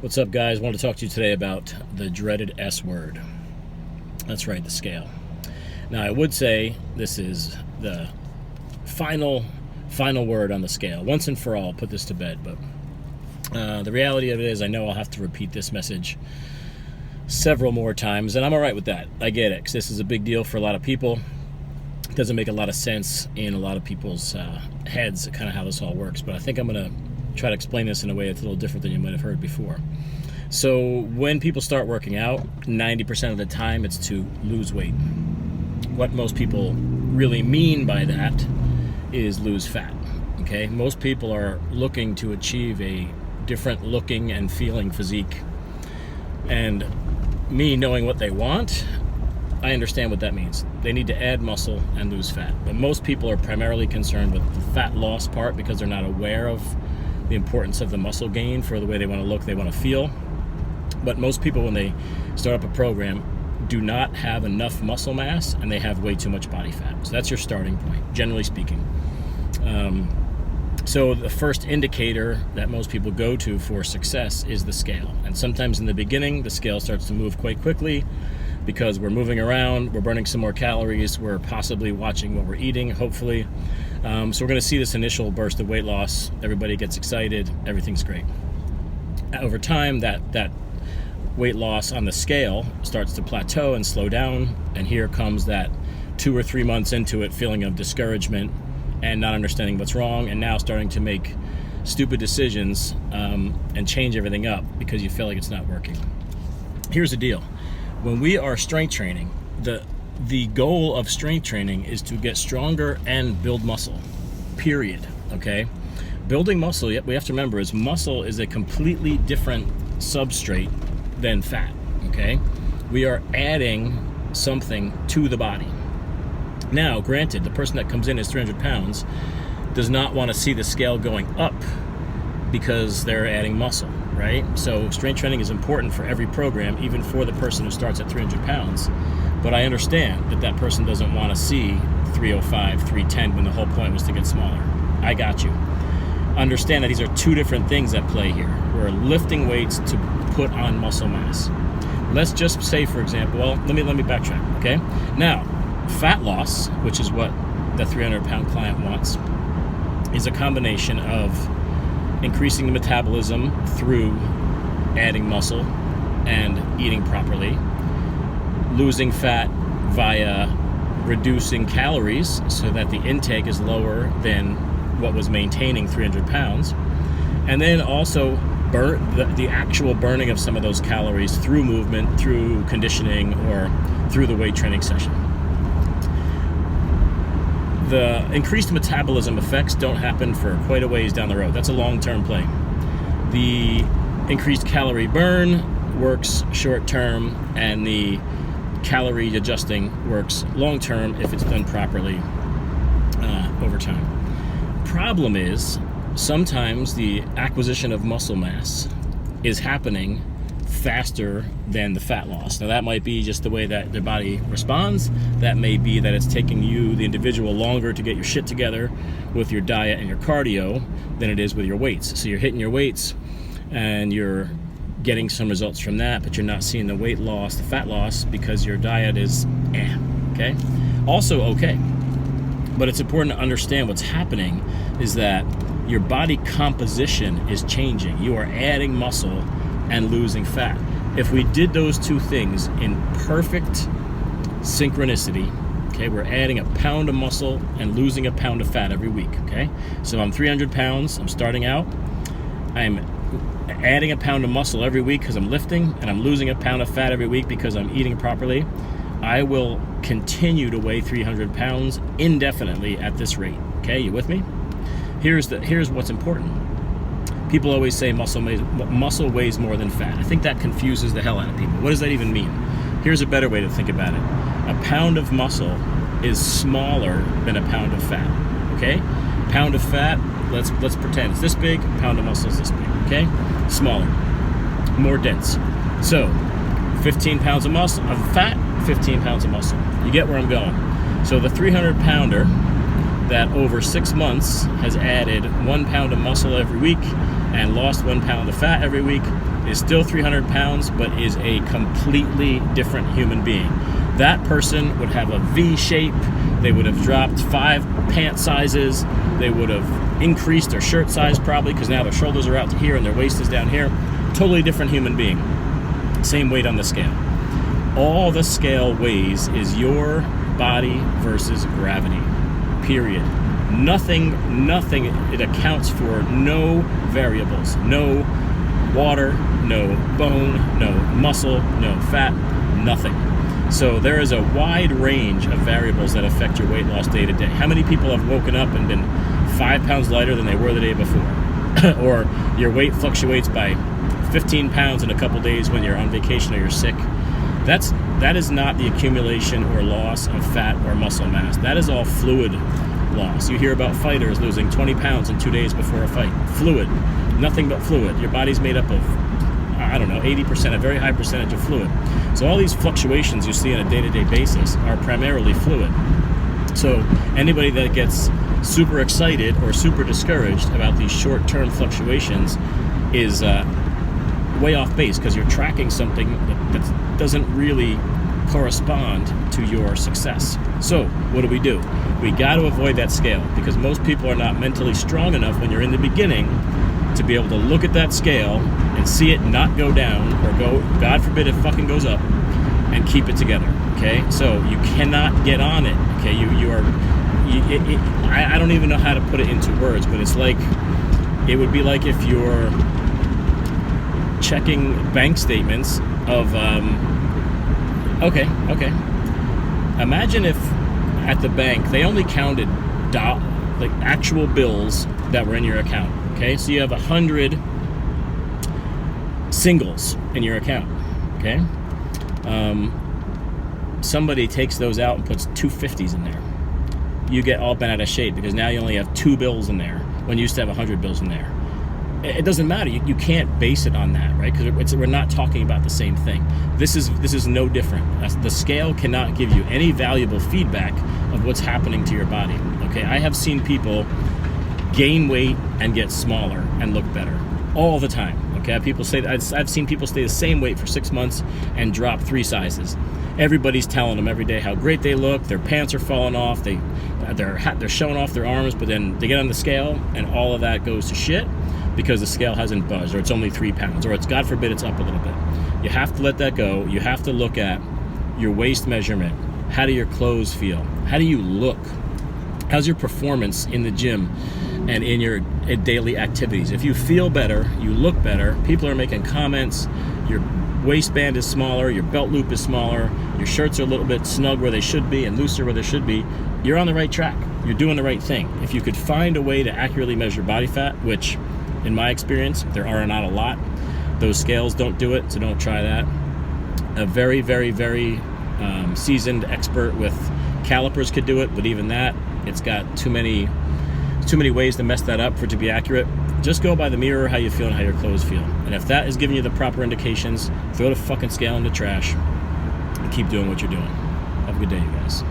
What's up, guys? I want to talk to you today about the dreaded S word. That's right, the scale. Now, I would say this is the final word on the scale. Once and for all, put this to bed. But the reality of it is, I know I'll have to repeat this message several more times, and I'm all right with that. I get it, because this is a big deal for a lot of people. It doesn't make a lot of sense in a lot of people's heads, kind of how this all works. But I think I'm going to try to explain this in a way that's a little different than you might have heard before. So when people start working out, 90% of the time it's to lose weight. What most people really mean by that is lose fat. Okay, most people are looking to achieve a different looking and feeling physique. And me knowing what they want, I understand what that means. They need to add muscle and lose fat. But most people are primarily concerned with the fat loss part because they're not aware of the importance of the muscle gain for the way they want to look, they want to feel. But most people, when they start up a program, do not have enough muscle mass and they have way too much body fat. So that's your starting point, generally speaking. So the first indicator that most people go to for success is the scale. And sometimes in the beginning, the scale starts to move quite quickly because we're moving around, we're burning some more calories, we're possibly watching what we're eating, hopefully. So we're going to see this initial burst of weight loss. Everybody gets excited, everything's great. Over time, that weight loss on the scale starts to plateau and slow down, and here comes that 2 or 3 months into it feeling of discouragement and not understanding what's wrong, and now starting to make stupid decisions and change everything up because you feel like it's not working. Here's the deal. When we are strength training, the goal of strength training is to get stronger and build muscle, period, okay? Building muscle, we have to remember, is muscle is a completely different substrate than fat, okay? We are adding something to the body. Now, granted, the person that comes in is 300 pounds does not want to see the scale going up because they're adding muscle, right? So strength training is important for every program, even for the person who starts at 300 pounds. But I understand that person doesn't want to see 305, 310 when the whole point was to get smaller. I got you. Understand that these are two different things at play here. We're lifting weights to put on muscle mass. Let's just say, for example, well, let me backtrack, okay? Now, fat loss, which is what the 300-pound client wants, is a combination of increasing the metabolism through adding muscle and eating properly, losing fat via reducing calories so that the intake is lower than what was maintaining 300 pounds, and then also the actual burning of some of those calories through movement, through conditioning, or through the weight training session. The increased metabolism effects don't happen for quite a ways down the road. That's a long-term play. The increased calorie burn works short-term, and the calorie adjusting works long-term if it's done properly over time. Problem is, sometimes the acquisition of muscle mass is happening faster than the fat loss. Now, that might be just the way that the body responds. That may be that it's taking you, the individual, longer to get your shit together with your diet and your cardio than it is with your weights. So you're hitting your weights and you're getting some results from that, but you're not seeing the weight loss, the fat loss, because your diet is okay? Also okay. But it's important to understand what's happening is that your body composition is changing. You are adding muscle and losing fat. If we did those two things in perfect synchronicity, okay, we're adding a pound of muscle and losing a pound of fat every week, okay? So I'm 300 pounds, I'm starting out, I'm adding a pound of muscle every week because I'm lifting, and I'm losing a pound of fat every week because I'm eating properly. I will continue to weigh 300 pounds indefinitely at this rate, okay? You with me? Here's what's important. People always say muscle weighs more than fat. I think that confuses the hell out of people. What does that even mean? Here's a better way to think about it. A pound of muscle is smaller than a pound of fat, okay? Pound of fat, let's pretend it's this big, a pound of muscle is this big, okay? Smaller, more dense. So, 15 pounds of fat, 15 pounds of muscle. You get where I'm going. So the 300-pounder that over 6 months has added 1 pound of muscle every week and lost 1 pound of fat every week is still 300 pounds, but is a completely different human being. That person would have a V shape. They would have dropped 5 pant sizes. They would have increased their shirt size probably, because now their shoulders are out to here and their waist is down here. Totally different human being. Same weight on the scale. All the scale weighs is your body versus gravity. Period. Nothing, it accounts for no variables. No water, no bone, no muscle, no fat, nothing. So there is a wide range of variables that affect your weight loss day to day. How many people have woken up and been 5 pounds lighter than they were the day before? Or your weight fluctuates by 15 pounds in a couple days when you're on vacation or you're sick. That is not the accumulation or loss of fat or muscle mass. That is all fluid loss. You hear about fighters losing 20 pounds in 2 days before a fight. Fluid. Nothing but fluid. Your body's made up of, 80%, a very high percentage of fluid. So all these fluctuations you see on a day-to-day basis are primarily fluid. So anybody that gets super excited or super discouraged about these short-term fluctuations is way off base, because you're tracking something that doesn't really correspond to your success. So what do? We got to avoid that scale, because most people are not mentally strong enough when you're in the beginning to be able to look at that scale and see it not go down, or go, God forbid, it fucking goes up, and keep it together. Okay, so you cannot get on it. Okay, I don't even know how to put it into words, but it's like, it would be like if you're checking bank statements of okay, imagine if at the bank they only counted like actual bills that were in your account. Okay, so you have 100 singles in your account. Okay, somebody takes those out and puts 2 50s in there. You get all bent out of shape, because now you only have 2 bills in there when you used to have 100 bills in there. It doesn't matter. You can't base it on that, right? Because we're not talking about the same thing. This is no different. The scale cannot give you any valuable feedback of what's happening to your body. Okay, I have seen people gain weight and get smaller and look better all the time. Okay, I've seen people stay the same weight for 6 months and drop 3 sizes. Everybody's telling them every day how great they look. Their pants are falling off. They're showing off their arms, but then they get on the scale and all of that goes to shit, because the scale hasn't budged, or it's only 3 pounds, or it's, God forbid, it's up a little bit. You have to let that go. You have to look at your waist measurement. How do your clothes feel? How do you look? How's your performance in the gym and in your daily activities? If you feel better, you look better, people are making comments, your waistband is smaller, your belt loop is smaller, your shirts are a little bit snug where they should be and looser where they should be, you're on the right track. You're doing the right thing. If you could find a way to accurately measure body fat, which in my experience, there are not a lot. Those scales don't do it, so don't try that. A very, very, very seasoned expert with calipers could do it, but even that, it's got too many ways to mess that up for it to be accurate. Just go by the mirror, how you feel and how your clothes feel. And if that is giving you the proper indications, throw the fucking scale in the trash and keep doing what you're doing. Have a good day, you guys.